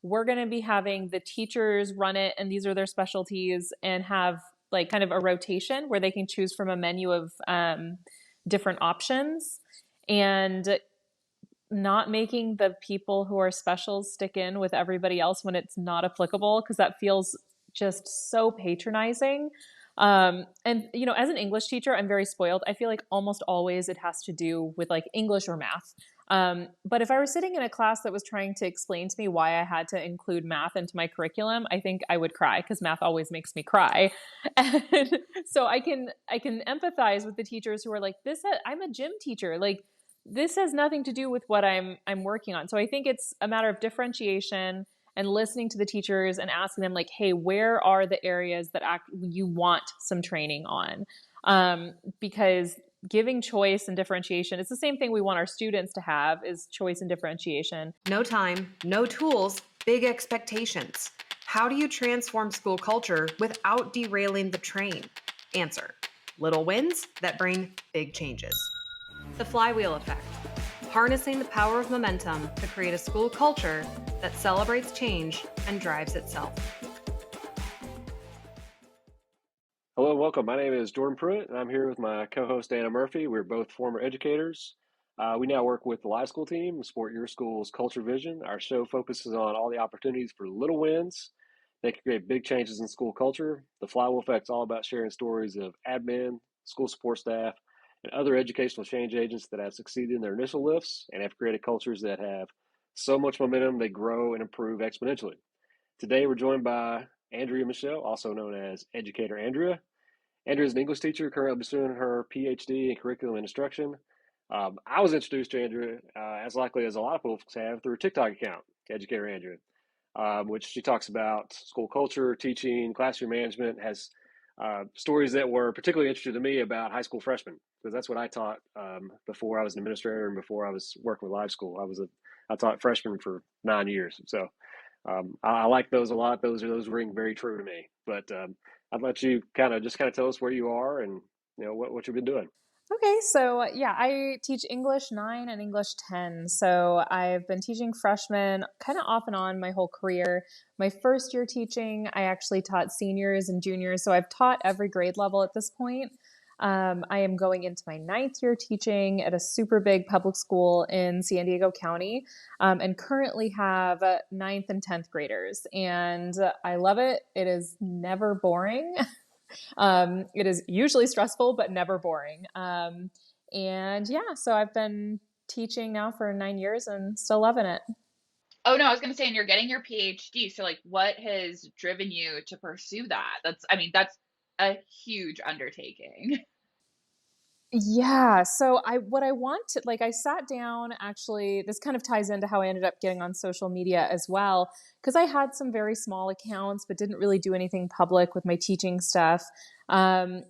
we're going to be having the teachers run it, and these are their specialties, and have like kind of a rotation where they can choose from a menu of different options, and not making the people who are specials stick in with everybody else when it's not applicable, because that feels just so patronizing. And as an English teacher, I'm very spoiled. I feel like almost always it has to do with like English or math. But if I were sitting in a class that was trying to explain to me why I had to include math into my curriculum, I think I would cry, because math always makes me cry. And so I can empathize with the teachers who are like, I'm a gym teacher. Like, this has nothing to do with what I'm working on. So I think it's a matter of differentiation and listening to the teachers and asking them like, hey, where are the areas that you want some training on? Because giving choice and differentiation, it's the same thing we want our students to have, is choice and differentiation. No time, no tools, big expectations. How do you transform school culture without derailing the train? Answer: little wins that bring big changes. The flywheel effect. Harnessing the power of momentum to create a school culture that celebrates change and drives itself. Hello and welcome. My name is Jordan Pruitt, and I'm here with my co-host Anna Murphy. We're both former educators. We now work with the Live School team to support your school's culture vision. Our show focuses on all the opportunities for little wins that can create big changes in school culture. The Flywheel Effect is all about sharing stories of admin, school support staff, and other educational change agents that have succeeded in their initial lifts and have created cultures that have so much momentum they grow and improve exponentially. Today, we're joined by Andrea Michelle, also known as Educator Andrea. Andrea is an English teacher currently pursuing her PhD in curriculum and instruction. I was introduced to Andrea, as likely as a lot of folks have, through a TikTok account, Educator Andrea, which she talks about school culture, teaching, classroom management, has stories that were particularly interesting to me about high school freshmen, because that's what I taught before I was an administrator and before I was working with Live School. I taught freshmen for 9 years, so I like those a lot. Those ring very true to me. But I'd let you kind of tell us where you are and what you've been doing. Okay, so yeah, I teach English 9 and English 10. So I've been teaching freshmen kind of off and on my whole career. My first year teaching, I actually taught seniors and juniors. So I've taught every grade level at this point. I am going into my 9th year teaching at a super big public school in San Diego County, and currently have 9th and 10th graders. And I love it. It is never boring. It is usually stressful, but never boring. And yeah, so I've been teaching now for 9 years and still loving it. Oh no, I was going to say, and you're getting your PhD. So like what has driven you to pursue that? That's a huge undertaking. Yeah. So what I want to, like, I sat down, actually, this kind of ties into how I ended up getting on social media as well, because I had some very small accounts, but didn't really do anything public with my teaching stuff. And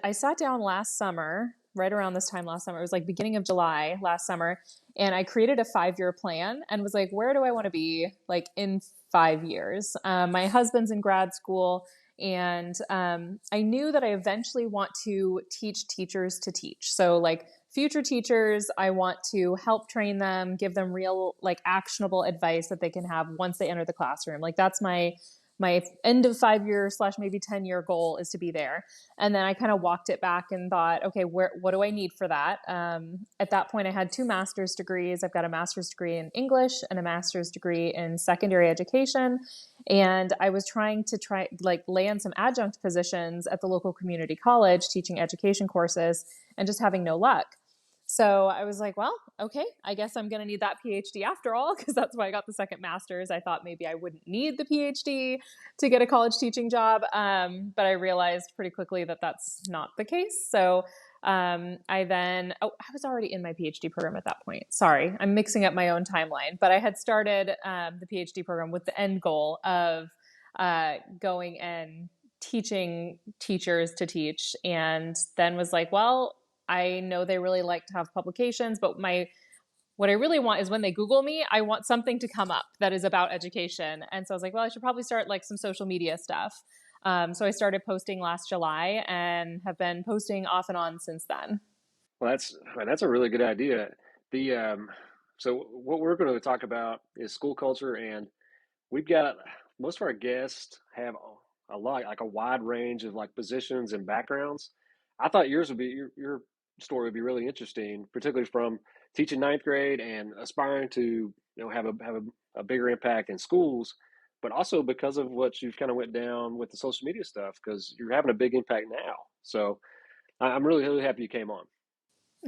I sat down last summer, right around this time last summer, it was like beginning of July last summer, and I created a 5-year plan and was like, where do I want to be like in 5 years? My husband's in grad school. And I knew that I eventually want to teach teachers to teach. So like future teachers, I want to help train them, give them real, like, actionable advice that they can have once they enter the classroom. Like, that's my end of 5 year / maybe 10-year goal, is to be there. And then I kind of walked it back and thought, okay, what do I need for that? At that point, I had 2 master's degrees. I've got a master's degree in English and a master's degree in secondary education. And I was trying to land some adjunct positions at the local community college, teaching education courses, and just having no luck. So I was like, well, okay, I guess I'm going to need that PhD after all, because that's why I got the second master's. I thought maybe I wouldn't need the PhD to get a college teaching job. But I realized pretty quickly that that's not the case. So I was already in my PhD program at that point. Sorry, I'm mixing up my own timeline, but I had started the PhD program with the end goal of going and teaching teachers to teach, and then was like, well, I know they really like to have publications, but what I really want is when they Google me, I want something to come up that is about education. And so I was like, well, I should probably start like some social media stuff. So I started posting last July and have been posting off and on since then. Well, that's a really good idea. The So what we're going to talk about is school culture and we've got most of our guests have a lot, like a wide range of like positions and backgrounds. I thought yours would be your story would be really interesting, particularly from teaching ninth grade and aspiring to have a bigger impact in schools, but also because of what you've kind of went down with the social media stuff, because you're having a big impact now. So I'm really really happy you came on.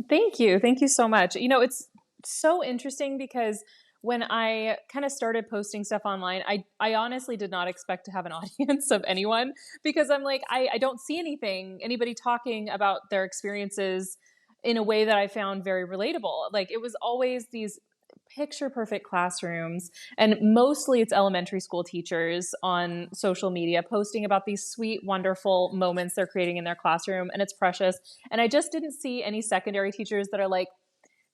Thank you. Thank you so much. It's so interesting because when I kind of started posting stuff online, I honestly did not expect to have an audience of anyone because I'm like, I don't see anybody talking about their experiences in a way that I found very relatable. Like it was always these picture perfect classrooms, and mostly it's elementary school teachers on social media posting about these sweet wonderful moments they're creating in their classroom, and it's precious. And I just didn't see any secondary teachers that are like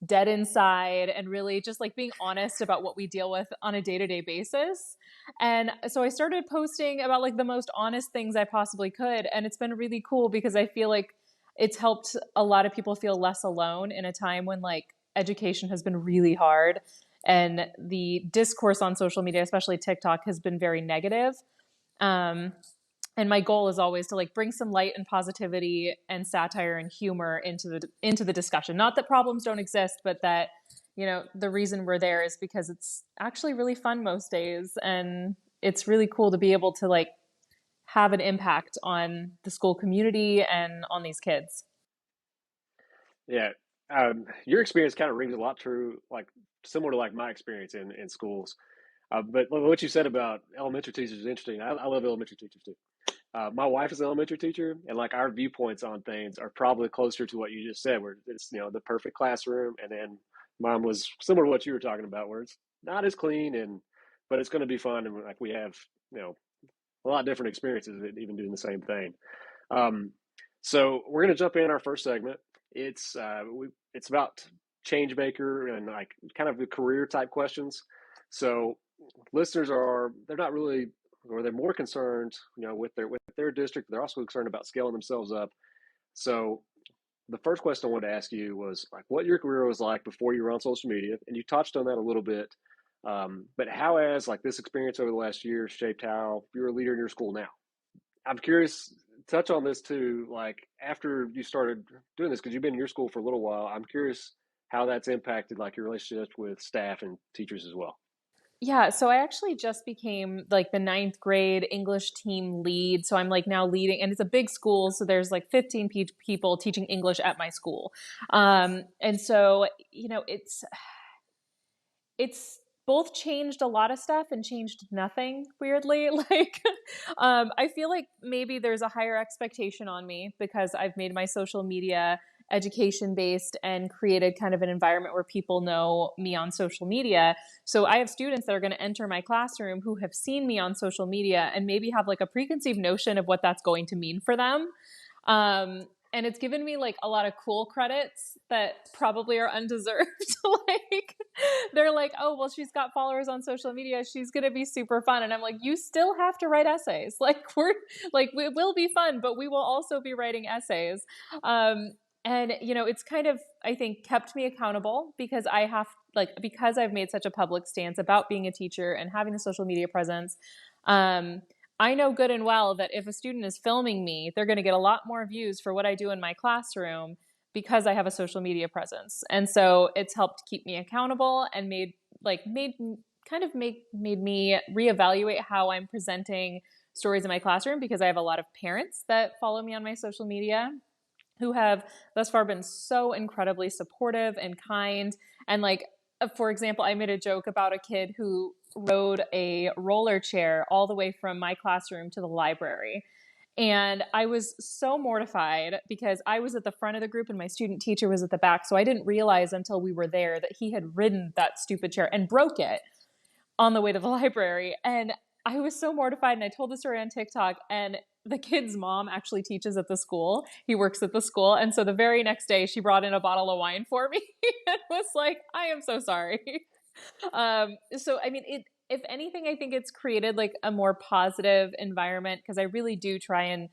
dead inside and really just like being honest about what we deal with on a day-to-day basis. And so I started posting about like the most honest things I possibly could, and it's been really cool because I feel like it's helped a lot of people feel less alone in a time when like education has been really hard and the discourse on social media, especially TikTok, has been very negative. Um, and my goal is always to like bring some light and positivity and satire and humor into the discussion. Not that problems don't exist, but that the reason we're there is because it's actually really fun most days, and it's really cool to be able to like have an impact on the school community and on these kids. Yeah, your experience kind of rings a lot true, like similar to like my experience in schools. But what you said about elementary teachers is interesting. I love elementary teachers too. My wife is an elementary teacher, and like our viewpoints on things are probably closer to what you just said, where it's the perfect classroom, and then mine was similar to what you were talking about, where it's not as clean but it's going to be fun, and like we have you know a lot of different experiences even doing the same thing. Um, so we're going to jump in our first segment. It's about change maker and like kind of the career type questions. So listeners they're not really, or they're more concerned with their district. They're also concerned about scaling themselves up. So the first question I wanted to ask you was like what your career was like before you were on social media, and you touched on that a little bit. But how has like this experience over the last year shaped how you're a leader in your school now? I'm curious, touch on this too. Like after you started doing this, because you've been in your school for a little while, I'm curious how that's impacted like your relationships with staff and teachers as well. Yeah, so I actually just became like the ninth grade English team lead. So I'm like now leading, and it's a big school. So there's like 15 people teaching English at my school. And so, it's both changed a lot of stuff and changed nothing weirdly. Like, I feel like maybe there's a higher expectation on me because I've made my social media education based and created kind of an environment where people know me on social media. So I have students that are going to enter my classroom who have seen me on social media and maybe have like a preconceived notion of what that's going to mean for them. And it's given me like a lot of cool credits that probably are undeserved. Like they're like, oh, well, she's got followers on social media, she's going to be super fun. And I'm like, you still have to write essays. Like it will be fun, but we will also be writing essays. And it's kind of, I think, kept me accountable because because I've made such a public stance about being a teacher and having a social media presence. I know good and well that if a student is filming me, they're going to get a lot more views for what I do in my classroom because I have a social media presence. And so it's helped keep me accountable and made me reevaluate how I'm presenting stories in my classroom, because I have a lot of parents that follow me on my social media who have thus far been so incredibly supportive and kind. And like, for example, I made a joke about a kid who rode a roller chair all the way from my classroom to the library. And I was so mortified because I was at the front of the group and my student teacher was at the back. So I didn't realize until we were there that he had ridden that stupid chair and broke it on the way to the library. And I was so mortified, and I told the story on TikTok, and the kid's mom actually teaches at the school. He works at the school. And so the very next day she brought in a bottle of wine for me and was like, I am so sorry. So, I mean, if anything, I think it's created like a more positive environment because I really do try and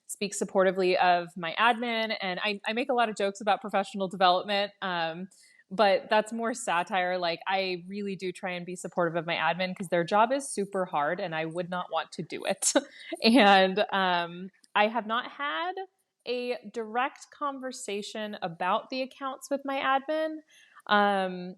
speak supportively of my admin. And I make a lot of jokes about professional development. but that's more satire. Like, I really do try and be supportive of my admin because their job is super hard and I would not want to do it. And I have not had a direct conversation about the accounts with my admin. Um,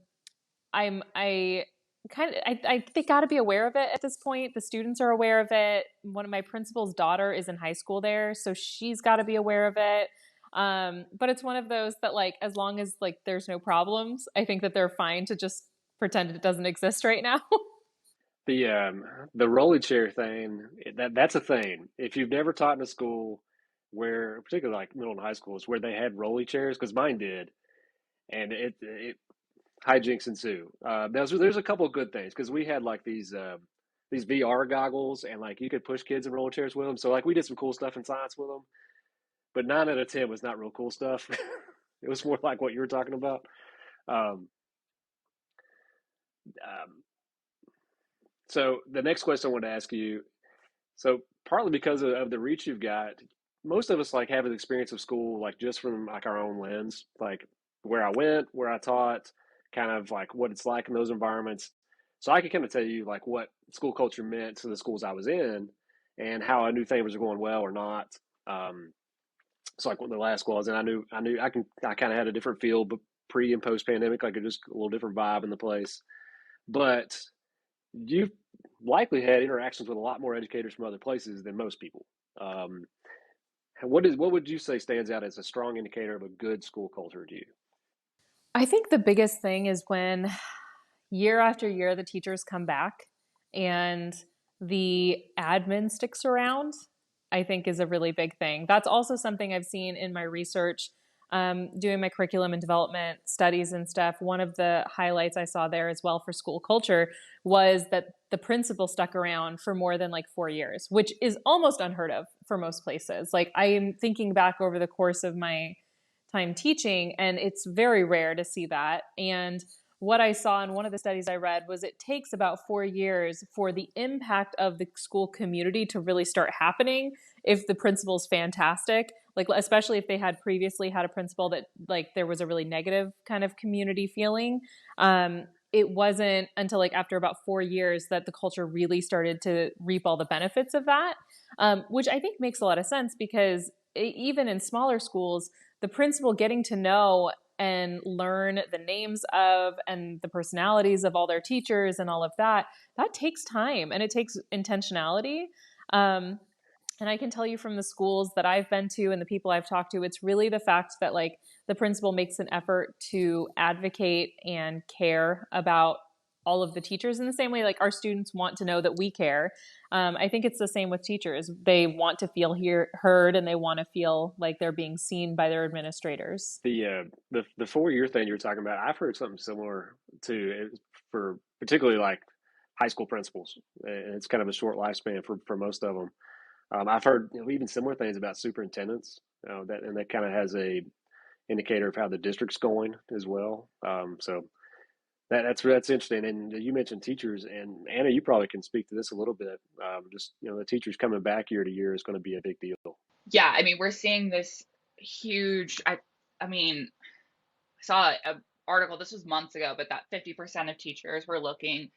I kind of they got to be aware of it at this point. The students are aware of it. One of my principal's daughter is in high school there, so she's got to be aware of it. But it's one of those that, like, as long as like there's no problems, I think that they're fine to just pretend it doesn't exist right now. The rolly chair thing, that's a thing. If you've never taught in a school where, particularly like middle and high schools, where they had rolly chairs, because mine did, and it hijinks ensue. There's a couple of good things because we had like these VR goggles, and like you could push kids in roller chairs with them. So like we did some cool stuff in science with them, but 9 out of 10 was not real cool stuff. It was more like what you were talking about. Um, um, so the next question I want to ask you. So partly because of the reach you've got, most of us like have an experience of school like just from like our own lens, like where I went, where I taught, kind of like what it's like in those environments. So I can kind of tell you like what school culture meant to the schools I was in, and how I knew things were going well or not. Um, so like when the last school I was in, I kind of had a different feel, but pre and post pandemic, like just a little different vibe in the place. But you've likely had interactions with a lot more educators from other places than most people. Um, what would you say stands out as a strong indicator of a good school culture to you? I think the biggest thing is when year after year the teachers come back and the admin sticks around. I think is a really big thing. That's also something I've seen in my research, doing my curriculum and development studies and stuff. One of the highlights I saw there as well for school culture was that the principal stuck around for more than like 4 years, which is almost unheard of for most places. Like, I am thinking back over the course of my time teaching, and it's very rare to see that. And what I saw in one of the studies I read was it takes about 4 years for the impact of the school community to really start happening if the principal's fantastic. Like, especially if they had previously had a principal that, like, there was a really negative kind of community feeling. It wasn't until like after about 4 years that the culture really started to reap all the benefits of that, which I think makes a lot of sense because even in smaller schools, the principal getting to know and learn the names of and the personalities of all their teachers and all of that, that takes time and it takes intentionality. Um, and I can tell you from the schools that I've been to and the people I've talked to, it's really the fact that like the principal makes an effort to advocate and care about all of the teachers in the same way like our students want to know that we care. I think it's the same with teachers. They want to feel heard, and they want to feel like they're being seen by their administrators. The 4 year thing you're talking about, I've heard something similar to for particularly like high school principals. And it's kind of a short lifespan for most of them. I've heard even similar things about superintendents. That kind of has a indicator of how the district's going as well. So that's interesting. And you mentioned teachers, and Anna, you probably can speak to this a little bit. Just the teachers coming back year to year is going to be a big deal. Yeah, I mean, we're seeing this huge, I mean, I saw an article, this was months ago, but that 50% of teachers were looking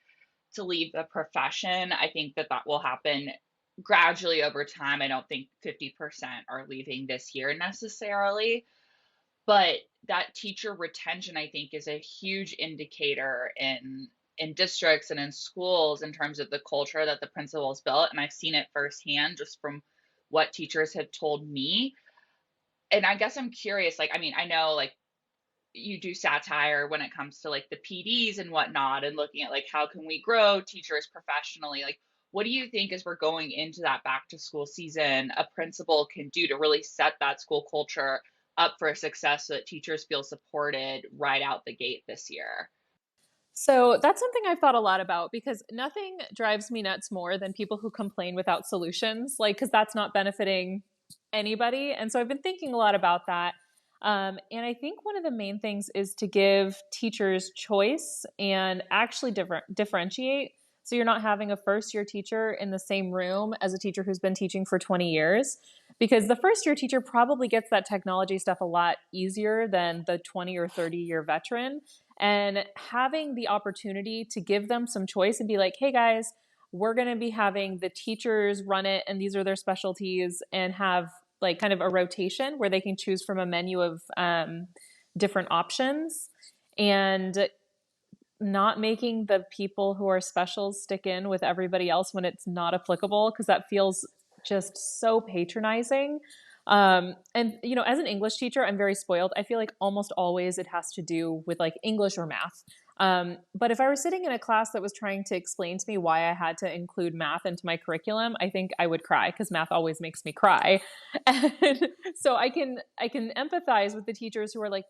to leave the profession. I think that that will happen gradually over time. I don't think 50% are leaving this year necessarily, but that teacher retention, I think, is a huge indicator in districts and in schools in terms of the culture that the principals built. And I've seen it firsthand just from what teachers have told me. And I guess I'm curious, like, I mean, I know like you do satire when it comes to like the PDs and whatnot, and looking at like how can we grow teachers professionally. Like, what do you think as we're going into that back to school season a principal can do to really set that school culture up for success so that teachers feel supported right out the gate this year? So that's something I've thought a lot about because nothing drives me nuts more than people who complain without solutions, like, because that's not benefiting anybody. And so I've been thinking a lot about that. And I think one of the main things is to give teachers choice and actually differentiate. So you're not having a first year teacher in the same room as a teacher who's been teaching for 20 years. because the first year teacher probably gets that technology stuff a lot easier than the 20 or 30-year veteran. And having the opportunity to give them some choice and be like, hey guys, we're going to be having the teachers run it and these are their specialties, and have like kind of a rotation where they can choose from a menu of different options, and not making the people who are specials stick in with everybody else when it's not applicable, because that feels just so patronizing. And you know, as an English teacher, I'm very spoiled. I feel like almost always it has to do with like English or math. But if I were sitting in a class that was trying to explain to me why I had to include math into my curriculum, I think I would cry, because math always makes me cry. And so I can empathize with the teachers who are like,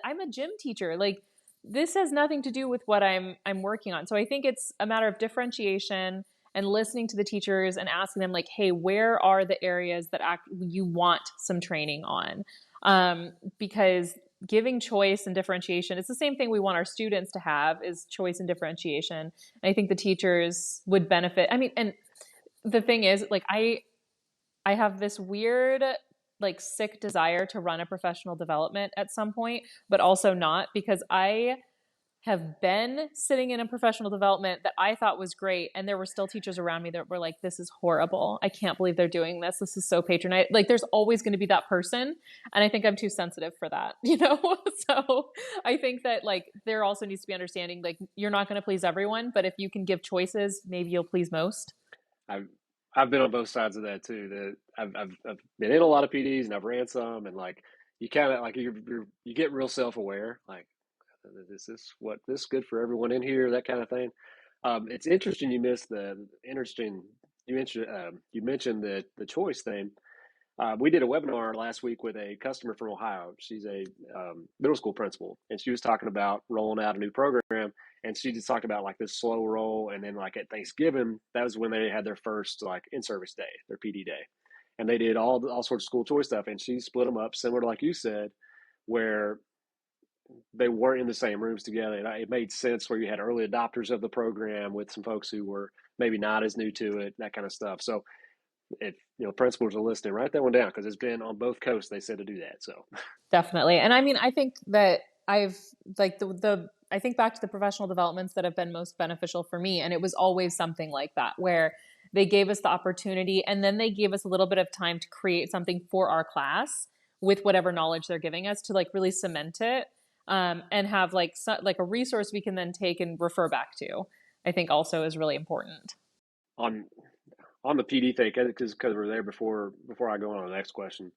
I'm a gym teacher. Like, this has nothing to do with what I'm working on. So I think it's a matter of differentiation and listening to the teachers and asking them like, hey, where are the areas that you want some training on? Because giving choice and differentiation, it's the same thing we want our students to have, is choice and differentiation. And I think the teachers would benefit. I mean, and the thing is, like, I have this weird, like, sick desire to run a professional development at some point, but also not, because I have been sitting in a professional development that I thought was great, and there were still teachers around me that were like, this is horrible. I can't believe they're doing this. This is so patronizing. Like, there's always going to be that person. And I think I'm too sensitive for that, you know? So I think that, like, there also needs to be understanding, like, you're not going to please everyone, but if you can give choices, maybe you'll please most. I've I've been on both sides of that too. That I've been in a lot of PDs and I've ran some, and like you kind of like you get real self aware. Like, is this good for everyone in here? That kind of thing. It's interesting you missed the interesting you mentioned the choice thing. We did a webinar last week with a customer from Ohio. She's a middle school principal, and she was talking about rolling out a new program. And she just talked about like this slow roll, and then like at Thanksgiving, that was when they had their first like in-service day, their PD day, and they did all sorts of school choice stuff. And she split them up, similar to like you said, where they weren't in the same rooms together. And it made sense where you had early adopters of the program with some folks who were maybe not as new to it, that kind of stuff. So if principals are listening, write that one down, because it's been on both coasts. They said to do that. So Definitely. And I mean, I think that I've like I think back to the professional developments that have been most beneficial for me. And it was always something like that, where they gave us the opportunity and then they gave us a little bit of time to create something for our class with whatever knowledge they're giving us, to like really cement it, and have like like a resource we can then take and refer back to, I think also is really important. on on the PD thing, because we're there before I go on to the next question,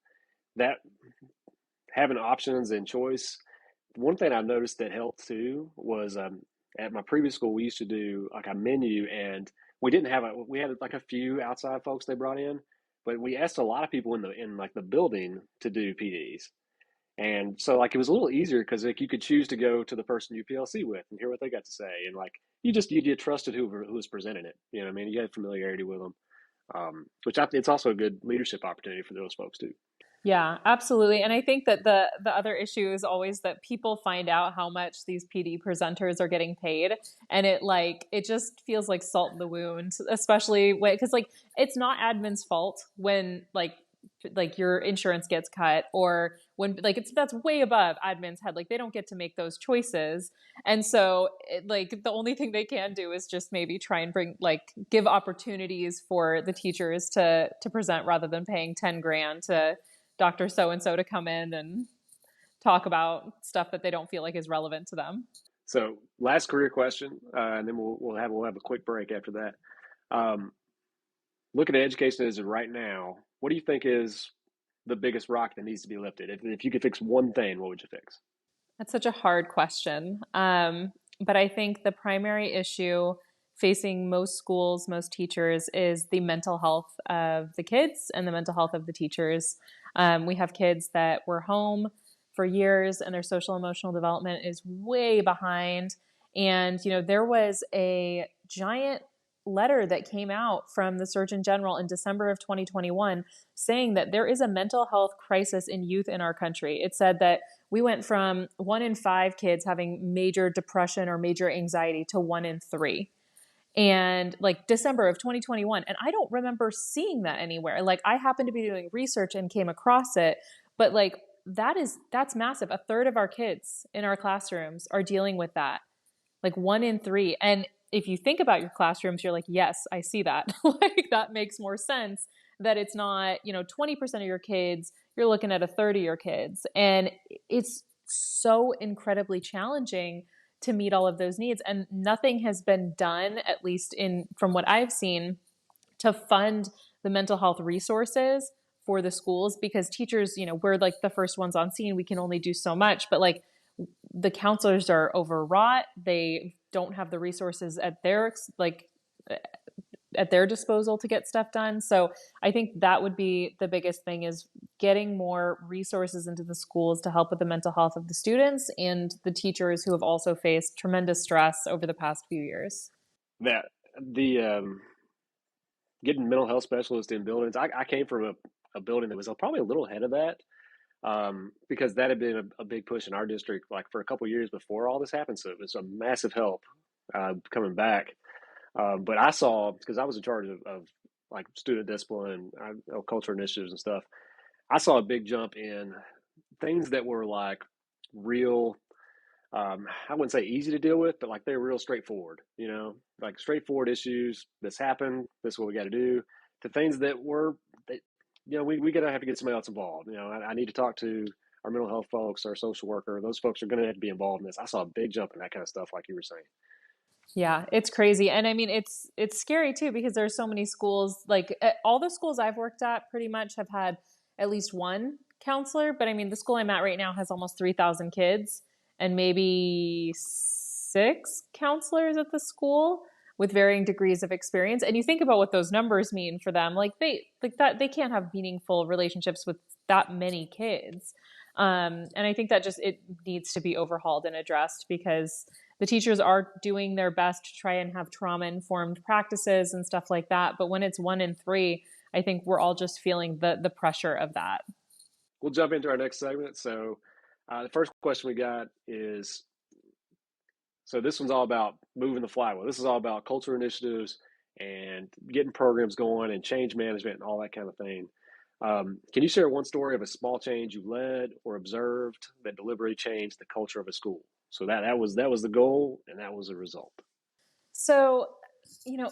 that having options and choice. One thing I've noticed that helped too was at my previous school, we used to do like a menu, and we had like a few outside folks they brought in, but we asked a lot of people in like the building to do PDs. And so like it was a little easier because like you could choose to go to the person you PLC with and hear what they got to say, and like you trusted who was presenting it. You know what I mean? You had familiarity with them, it's also a good leadership opportunity for those folks too. Yeah, absolutely. And I think that the other issue is always that people find out how much these PD presenters are getting paid, and it just feels like salt in the wound, especially when, because like it's not admin's fault when like your insurance gets cut, or when like that's way above admin's head. Like, they don't get to make those choices. And so like the only thing they can do is just maybe try and give opportunities for the teachers to present, rather than paying 10 grand to Dr. So-and-so to come in and talk about stuff that they don't feel like is relevant to them. So last career question, and then we'll have a quick break after that. Looking at education as of right now, what do you think is the biggest rock that needs to be lifted? If you could fix one thing, what would you fix? That's such a hard question. But I think the primary issue facing most schools, most teachers, is the mental health of the kids and the mental health of the teachers. We have kids that were home for years and their social emotional development is way behind. And, there was a giant letter that came out from the Surgeon General in December of 2021 saying that there is a mental health crisis in youth in our country. It said that we went from 1 in 5 kids having major depression or major anxiety to 1 in 3. and like December of 2021. And I don't remember seeing that anywhere. Like I happened to be doing research and came across it, but like that's massive. A third of our kids in our classrooms are dealing with that, like 1 in 3. And if you think about your classrooms, you're like, yes, I see that. Like that makes more sense that it's not, 20% of your kids, you're looking at a third of your kids. And it's so incredibly challenging to meet all of those needs. And nothing has been done, at least from what I've seen, to fund the mental health resources for the schools, because teachers, we're like the first ones on scene. We can only do so much, but like the counselors are overwrought. They don't have the resources at their disposal to get stuff done. So I think that would be the biggest thing, is getting more resources into the schools to help with the mental health of the students and the teachers who have also faced tremendous stress over the past few years. That the getting mental health specialists in buildings. I came from a building that was probably a little ahead of that, because that had been a big push in our district like for a couple of years before all this happened. So it was a massive help coming back. But I saw, because I was in charge of like student discipline, culture initiatives and stuff. I saw a big jump in things that were like real. I wouldn't say easy to deal with, but like they're real straightforward. Like straightforward issues. This happened. This is what we got to do. To things that were, that, we gotta have to get somebody else involved. I need to talk to our mental health folks, our social worker. Those folks are going to have to be involved in this. I saw a big jump in that kind of stuff, like you were saying. Yeah, it's crazy. And I mean, it's scary too, because there's so many schools, like all the schools I've worked at pretty much have had at least one counselor. But I mean, the school I'm at right now has almost 3,000 kids and maybe 6 counselors at the school with varying degrees of experience. And you think about what those numbers mean for them, they can't have meaningful relationships with that many kids. And I think that it needs to be overhauled and addressed, because the teachers are doing their best to try and have trauma-informed practices and stuff like that. But when it's 1 in 3, I think we're all just feeling the pressure of that. We'll jump into our next segment. So the first question we got is, so this one's all about moving the flywheel. This is all about culture initiatives and getting programs going and change management and all that kind of thing. Can you share one story of a small change you led or observed that deliberately changed the culture of a school? So that was the goal, and that was the result. So, you know,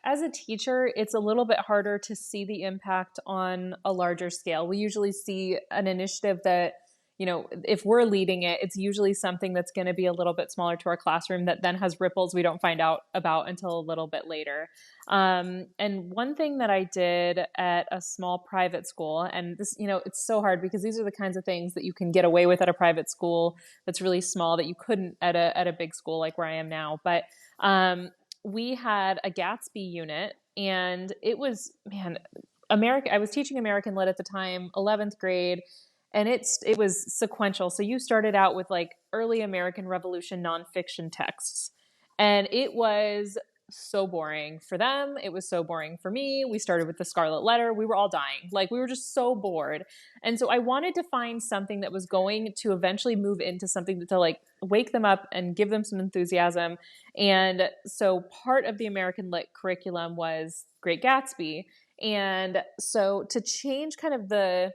as a teacher, it's a little bit harder to see the impact on a larger scale. We usually see an initiative that, if we're leading it, it's usually something that's going to be a little bit smaller to our classroom that then has ripples we don't find out about until a little bit later. And one thing that I did at a small private school, and this, it's so hard because these are the kinds of things that you can get away with at a private school that's really small that you couldn't at a big school like where I am now. But we had a Gatsby unit, and it was, I was teaching American Lit at the time, 11th grade. And it was sequential. So you started out with like early American Revolution nonfiction texts. And it was so boring for them. It was so boring for me. We started with the Scarlet Letter. We were all dying. Like, we were just so bored. And so I wanted to find something that was going to eventually move into something to like wake them up and give them some enthusiasm. And so part of the American Lit curriculum was Great Gatsby. And so to change kind of the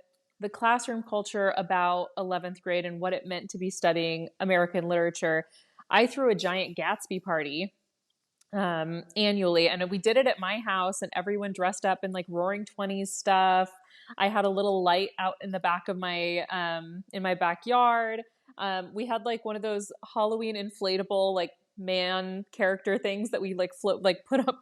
classroom culture about 11th grade and what it meant to be studying American literature, I threw a giant Gatsby party annually. And we did it at my house, and everyone dressed up in like Roaring Twenties stuff. I had a little light out in the back of in my backyard. We had like one of those Halloween inflatable like man character things that we like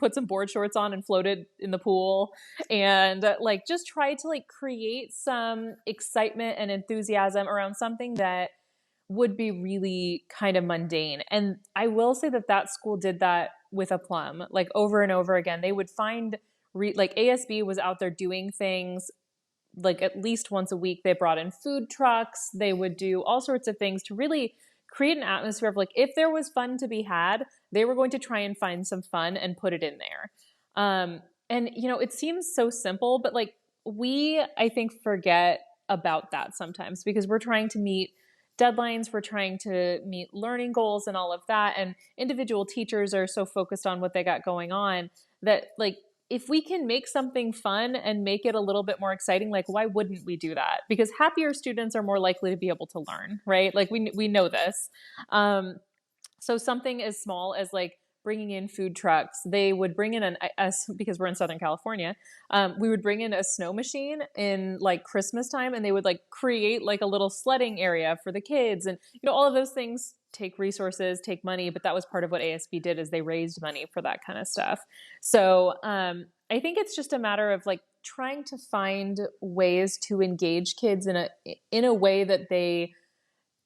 put some board shorts on and floated in the pool, and like just tried to like create some excitement and enthusiasm around something that would be really kind of mundane. And I will say that school did that with aplomb, like over and over again. They would find like ASB was out there doing things like at least once a week. They brought in food trucks. They would do all sorts of things to really create an atmosphere of like, if there was fun to be had, they were going to try and find some fun and put it in there. And it seems so simple, but like I think forget about that sometimes, because we're trying to meet deadlines. We're trying to meet learning goals and all of that. And individual teachers are so focused on what they got going on that, like, if we can make something fun and make it a little bit more exciting, like, why wouldn't we do that? Because happier students are more likely to be able to learn, right? Like, we know this. So something as small as like bringing in food trucks. They would bring in because we're in Southern California, we would bring in a snow machine in like Christmas time, and they would like create like a little sledding area for the kids. And, all of those things take resources, take money, but that was part of what ASB did, is they raised money for that kind of stuff. So I think it's just a matter of like trying to find ways to engage kids in a way that they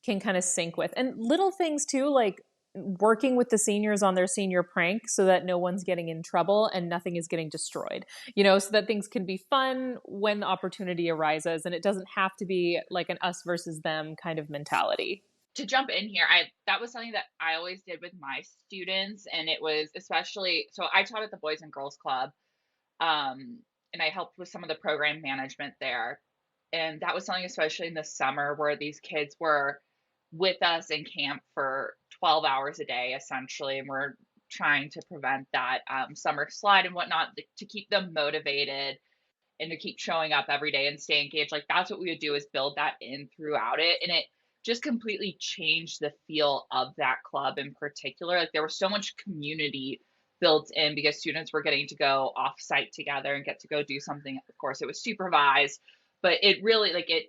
can kind of sync with. And little things too, like working with the seniors on their senior prank so that no one's getting in trouble and nothing is getting destroyed, so that things can be fun when the opportunity arises, and it doesn't have to be like an us versus them kind of mentality. To jump in here, that was something that I always did with my students, and it was especially, so I taught at the Boys and Girls Club, and I helped with some of the program management there. And that was something, especially in the summer, where these kids were with us in camp for 12 hours a day, essentially. And we're trying to prevent that summer slide and whatnot, to keep them motivated and to keep showing up every day and stay engaged. Like, that's what we would do, is build that in throughout it. And it just completely changed the feel of that club in particular. Like, there was so much community built in because students were getting to go off site together and get to go do something. Of course, it was supervised, but it really, like, it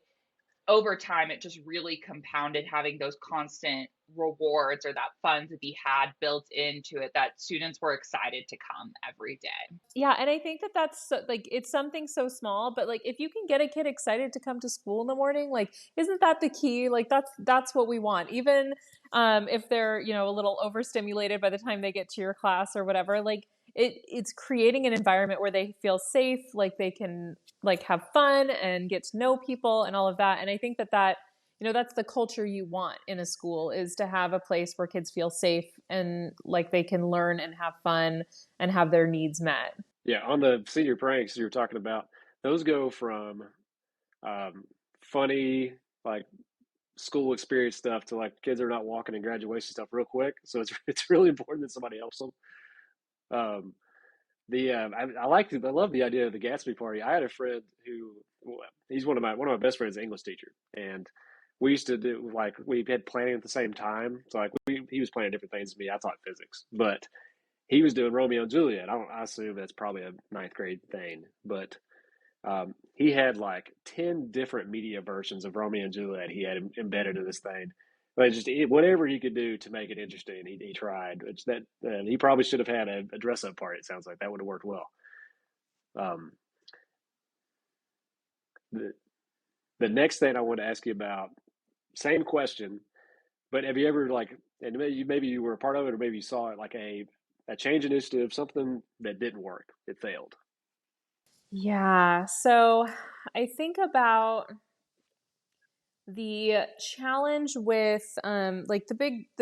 over time, it just really compounded, having those constant rewards or that fun to be had built into it, that students were excited to come every day. Yeah. And I think that that's like, it's something so small, but like, if you can get a kid excited to come to school in the morning, like, isn't that the key? Like, that's what we want. Even if they're, a little overstimulated by the time they get to your class or whatever, like, it's creating an environment where they feel safe, like they can like have fun and get to know people and all of that. And I think that that's the culture you want in a school, is to have a place where kids feel safe and like they can learn and have fun and have their needs met. Yeah, on the senior pranks you were talking about, those go from funny, like school experience stuff, to like kids are not walking in graduation stuff real quick. So it's really important that somebody helps them. Um, I love the idea of the Gatsby party. I had a friend who, he's one of my best friends, an English teacher, and we used to do, like, we had planning at the same time. So like he was planning different things than me. I taught physics, but he was doing Romeo and Juliet. I assume that's probably a ninth grade thing, but he had like 10 different media versions of Romeo and Juliet he had embedded in this thing. But just whatever he could do to make it interesting, he tried. He probably should have had a dress up party. It sounds like that would have worked well. The next thing I want to ask you about, same question, but have you ever, like, and maybe you were a part of it, or maybe you saw it, like a change initiative, something that didn't work, it failed? Yeah. So I think about the challenge with like the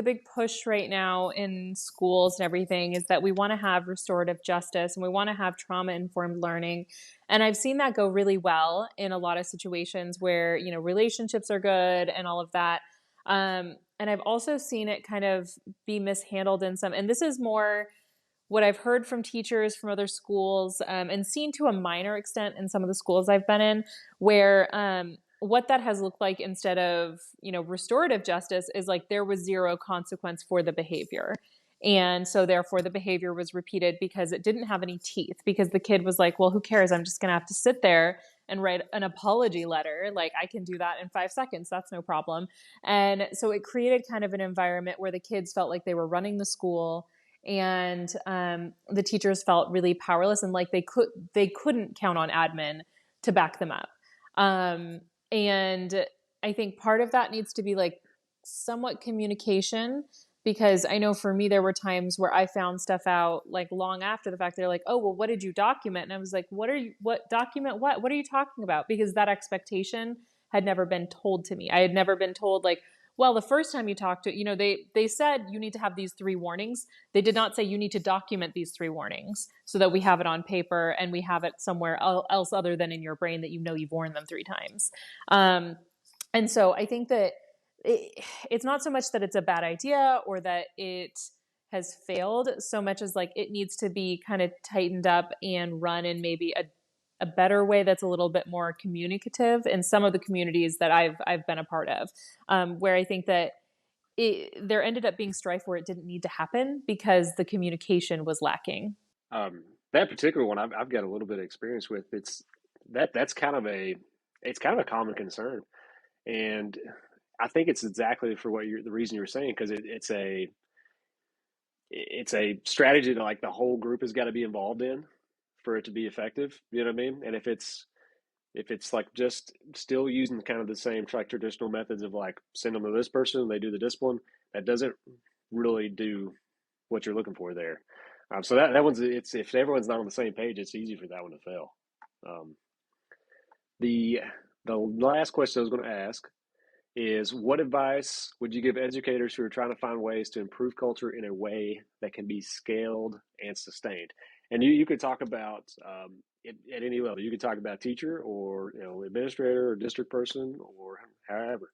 big push right now in schools and everything is that we want to have restorative justice and we want to have trauma informed learning. And I've seen that go really well in a lot of situations where, relationships are good and all of that. And I've also seen it kind of be mishandled in some, and this is more what I've heard from teachers from other schools, and seen to a minor extent in some of the schools I've been in, where what that has looked like instead of, restorative justice is like there was zero consequence for the behavior. And so therefore the behavior was repeated because it didn't have any teeth, because the kid was like, well, who cares? I'm just going to have to sit there and write an apology letter. Like, I can do that in 5 seconds. That's no problem. And so it created kind of an environment where the kids felt like they were running the school, and the teachers felt really powerless and like they couldn't count on admin to back them up. And I think part of that needs to be like somewhat communication, because I know for me, there were times where I found stuff out like long after the fact. They're like, oh, well, what did you document? And I was like, what document? What are you talking about? Because that expectation had never been told to me. I had never been told, like, well, the first time you talked to, they said you need to have these 3 warnings. They did not say you need to document these 3 warnings so that we have it on paper and we have it somewhere else other than in your brain that you've worn them 3 times. And so I think that it's not so much that it's a bad idea or that it has failed so much as like it needs to be kind of tightened up and run in maybe a better way that's a little bit more communicative in some of the communities that I've been a part of, where I think that there ended up being strife where it didn't need to happen because the communication was lacking. That particular one, I've got a little bit of experience with. That's kind of it's kind of a common concern, and I think it's exactly for the reason you were saying, because it's a strategy that like the whole group has got to be involved in for it to be effective. You know what I mean? And if it's like just still using kind of the same like traditional methods of like send them to this person, they do the discipline, that doesn't really do what you're looking for there. So that one's it's if everyone's not on the same page, it's easy for that one to fail. Um, the the last question I was going to ask is, what advice would you give educators who are trying to find ways to improve culture in a way that can be scaled and sustained? And you could talk about at any level. You could talk about teacher or administrator or district person or however.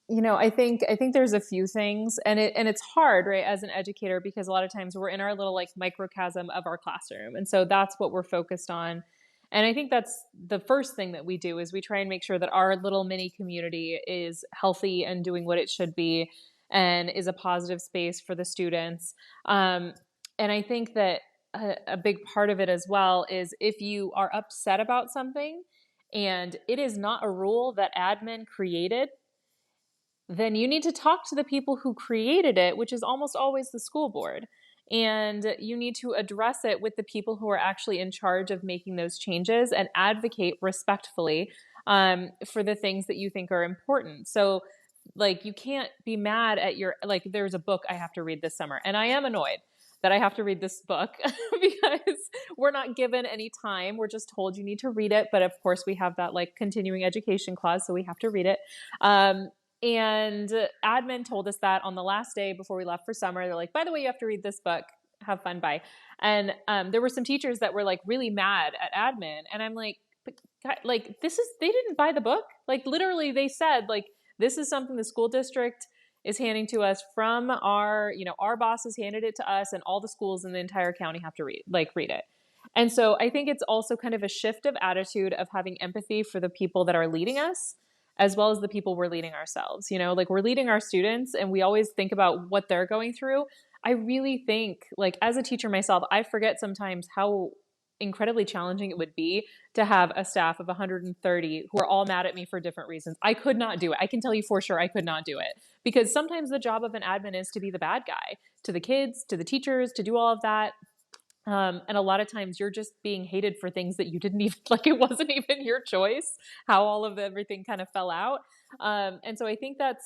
I think there's a few things, and it's hard, right, as an educator, because a lot of times we're in our little like microcosm of our classroom, and so that's what we're focused on. And I think that's the first thing that we do is we try and make sure that our little mini community is healthy and doing what it should be, and is a positive space for the students. And I think that a big part of it as well is if you are upset about something and it is not a rule that admin created, then you need to talk to the people who created it, which is almost always the school board. And you need to address it with the people who are actually in charge of making those changes and advocate respectfully for the things that you think are important. So, like, you can't be mad at like, there's a book I have to read this summer, and I am annoyed that I have to read this book because we're not given any time. We're just told you need to read it. But of course, we have that like continuing education clause, so we have to read it. And admin told us that on the last day before we left for summer. They're like, by the way, you have to read this book. Have fun, bye. And there were some teachers that were like really mad at admin. And I'm like, like, they didn't buy the book. Like, literally, they said, like, this is something the school district is handing to us from our bosses handed it to us, and all the schools in the entire county have to read it. And so I think it's also kind of a shift of attitude of having empathy for the people that are leading us, as well as the people we're leading ourselves. Like, we're leading our students and we always think about what they're going through. I really think, like, as a teacher myself, I forget sometimes how incredibly challenging it would be to have a staff of 130 who are all mad at me for different reasons. I could not do it. I can tell you for sure I could not do it, because sometimes the job of an admin is to be the bad guy to the kids, to the teachers, to do all of that. And a lot of times you're just being hated for things that you didn't even, like, it wasn't even your choice, how all of everything kind of fell out. And so I think that's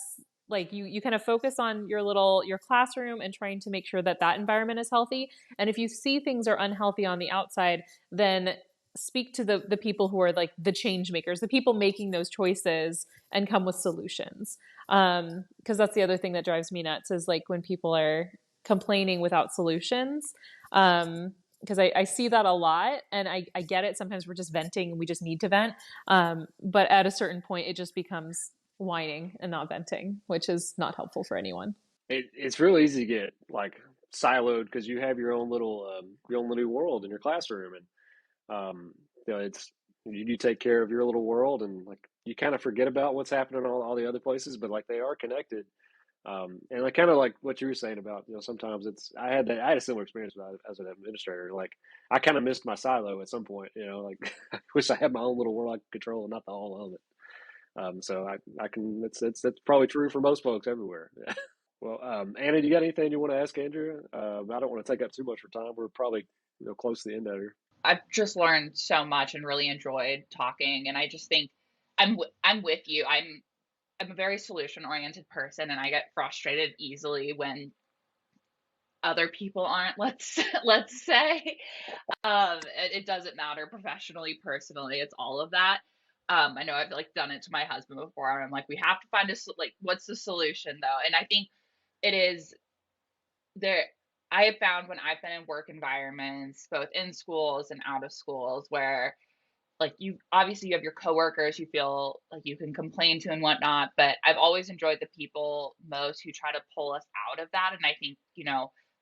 like, you kind of focus on your classroom and trying to make sure that that environment is healthy. And if you see things are unhealthy on the outside, then speak to the people who are like the change makers, the people making those choices, and come with solutions. Because that's the other thing that drives me nuts is like when people are complaining without solutions. Because I see that a lot, and I get it. Sometimes we're just venting and we just need to vent. But at a certain point, it just becomes whining and not venting, which is not helpful for anyone. It's real easy to get like siloed because you have your own little world in your classroom, and it's you take care of your little world, and like you kind of forget about what's happening in all the other places, but like they are connected. And like kind of like what you were saying about, sometimes I had a similar experience about it as an administrator. Like I kind of missed my silo at some point, like I wish I had my own little world I could control and not the whole of it. So I can, that's probably true for most folks everywhere. Well, Anna, do you got anything you want to ask Andrea? I don't want to take up too much of her time. We're probably, close to the end of her. I've just learned so much and really enjoyed talking. And I just think I'm with you. I'm a very solution oriented person, and I get frustrated easily when other people aren't. Let's say it doesn't matter professionally, personally. It's all of that. I know I've like done it to my husband before, and I'm like, we have to find like, what's the solution though? And I think it is there. I have found when I've been in work environments, both in schools and out of schools, where like you obviously you have your coworkers you feel like you can complain to and whatnot, but I've always enjoyed the people most who try to pull us out of that. And I think,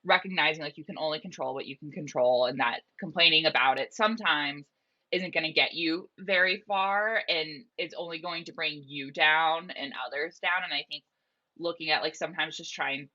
recognizing like you can only control what you can control, and that complaining about it sometimes isn't going to get you very far, and it's only going to bring you down and others down. And I think looking at like sometimes just trying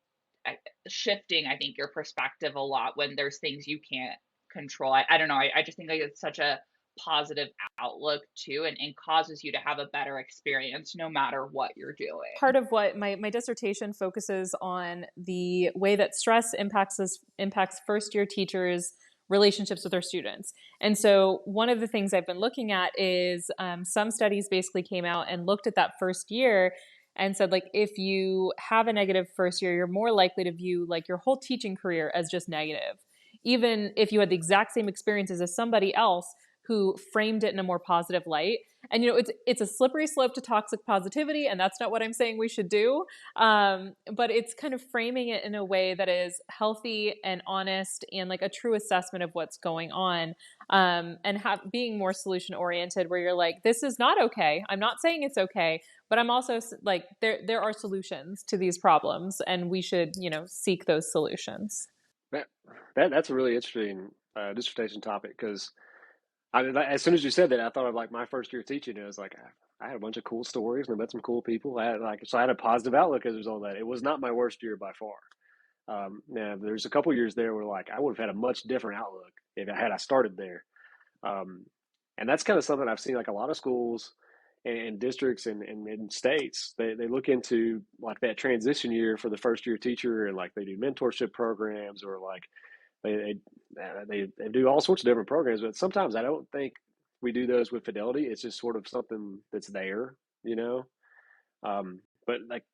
shifting, I think, your perspective a lot when there's things you can't control. I don't know. I just think like it's such a positive outlook too, and causes you to have a better experience no matter what you're doing. Part of what my dissertation focuses on the way that stress impacts first year teachers' relationships with their students. And so one of the things I've been looking at is some studies basically came out and looked at that first year and said, like, if you have a negative first year, you're more likely to view like your whole teaching career as just negative, even if you had the exact same experiences as somebody else who framed it in a more positive light. And it's a slippery slope to toxic positivity, and that's not what I'm saying we should do. But it's kind of framing it in a way that is healthy and honest and like a true assessment of what's going on, and being more solution oriented, where you're like, this is not okay. I'm not saying it's okay, but I'm also like, there are solutions to these problems, and we should seek those solutions. That's a really interesting dissertation topic because as soon as you said that, I thought of like my first year teaching. It was like I had a bunch of cool stories and I met some cool people. So I had a positive outlook as a result of that. It was not my worst year by far. Now there's a couple years there where like I would have had a much different outlook if I started there. And that's kind of something I've seen like a lot of schools and districts and states. They look into like that transition year for the first year teacher, and like they do mentorship programs, or like they do all sorts of different programs, but sometimes I don't think we do those with fidelity. It's just sort of something that's there, you know. But like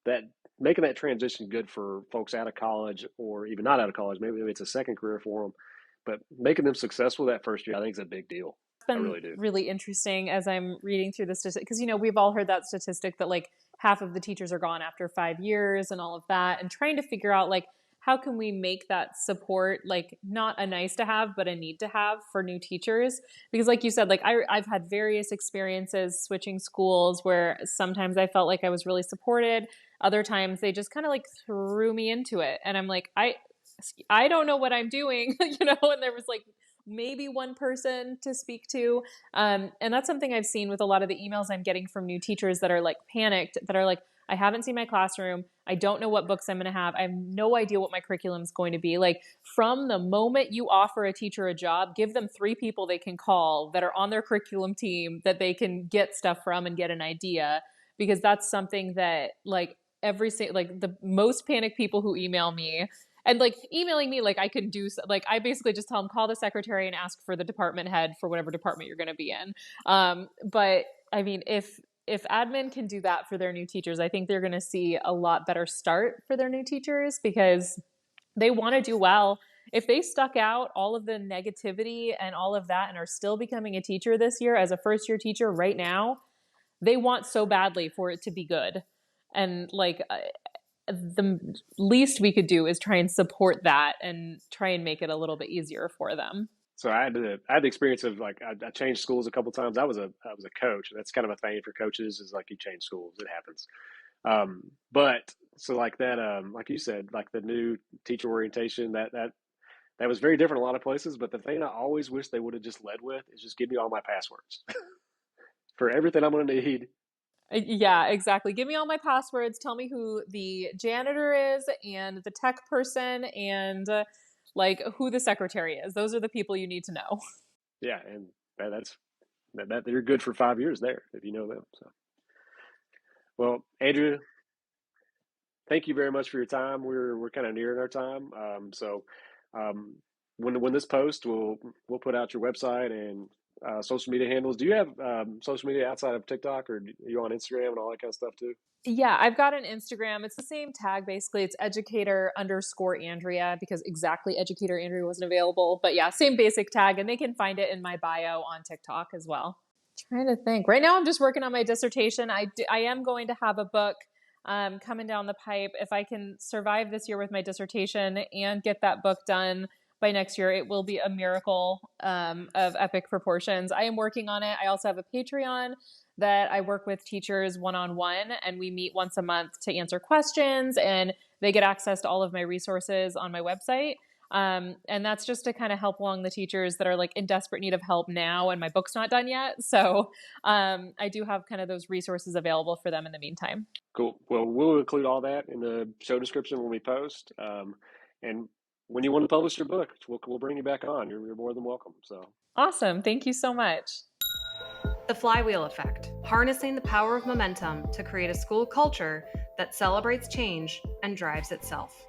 that, making that transition good for folks out of college or even not out of college, maybe it's a second career for them, but making them successful that first year, I think is a big deal. It's been I really do. really interesting as I'm reading through the statistic, because we've all heard that statistic that like half of the teachers are gone after 5 years and all of that, and trying to figure out like how can we make that support like not a nice to have but a need to have for new teachers. Because like you said, like I've had various experiences switching schools where sometimes I felt like I was really supported, other times they just kind of like threw me into it, and I'm like, I don't know what I'm doing, and there was like maybe one person to speak to. And that's something I've seen with a lot of the emails I'm getting from new teachers that are like panicked, that are like, I haven't seen my classroom. I don't know what books I'm going to have. I have no idea what my curriculum is going to be. Like, from the moment you offer a teacher a job, give them 3 people they can call that are on their curriculum team that they can get stuff from and get an idea. Because that's something that like the most panicked people who email me, and like emailing me, like I can do, like I basically just tell them, call the secretary and ask for the department head for whatever department you're going to be in. But I mean, if admin can do that for their new teachers, I think they're going to see a lot better start for their new teachers, because they want to do well. If they stuck out all of the negativity and all of that and are still becoming a teacher this year as a first year teacher right now, they want so badly for it to be good. And like the least we could do is try and support that and try and make it a little bit easier for them. So I had the experience of like I changed schools a couple times. I was a coach. That's kind of a thing for coaches, is like you change schools. It happens. But so like that, like you said, like the new teacher orientation, that was very different in a lot of places. But the thing I always wish they would have just led with is just give me all my passwords for everything I'm going to need. Yeah, exactly. Give me all my passwords. Tell me who the janitor is and the tech person and like who the secretary is. Those are the people you need to know. Yeah, and that's you're good for 5 years there if you know them. So, well, Andrea, thank you very much for your time. We're kind of nearing our time. When this post, we'll put out your website and social media handles. Do you have social media outside of TikTok, or are you on Instagram and all that kind of stuff too? Yeah, I've got an Instagram. It's the same tag basically. It's educator_Andrea, because exactly Educator Andrea wasn't available. But yeah, same basic tag, and they can find it in my bio on TikTok as well. Trying to think. Right now I'm just working on my dissertation. I am going to have a book coming down the pipe. If I can survive this year with my dissertation and get that book done, by next year, it will be a miracle of epic proportions. I am working on it. I also have a Patreon that I work with teachers one-on-one, and we meet once a month to answer questions, and they get access to all of my resources on my website. And that's just to kind of help along the teachers that are like in desperate need of help now, and my book's not done yet. So I do have kind of those resources available for them in the meantime. Cool. Well, we'll include all that in the show description when we post. And when you want to publish your book, we'll bring you back on. You're more than welcome. So Awesome. Thank you so much. The Flywheel Effect, harnessing the power of momentum to create a school culture that celebrates change and drives itself.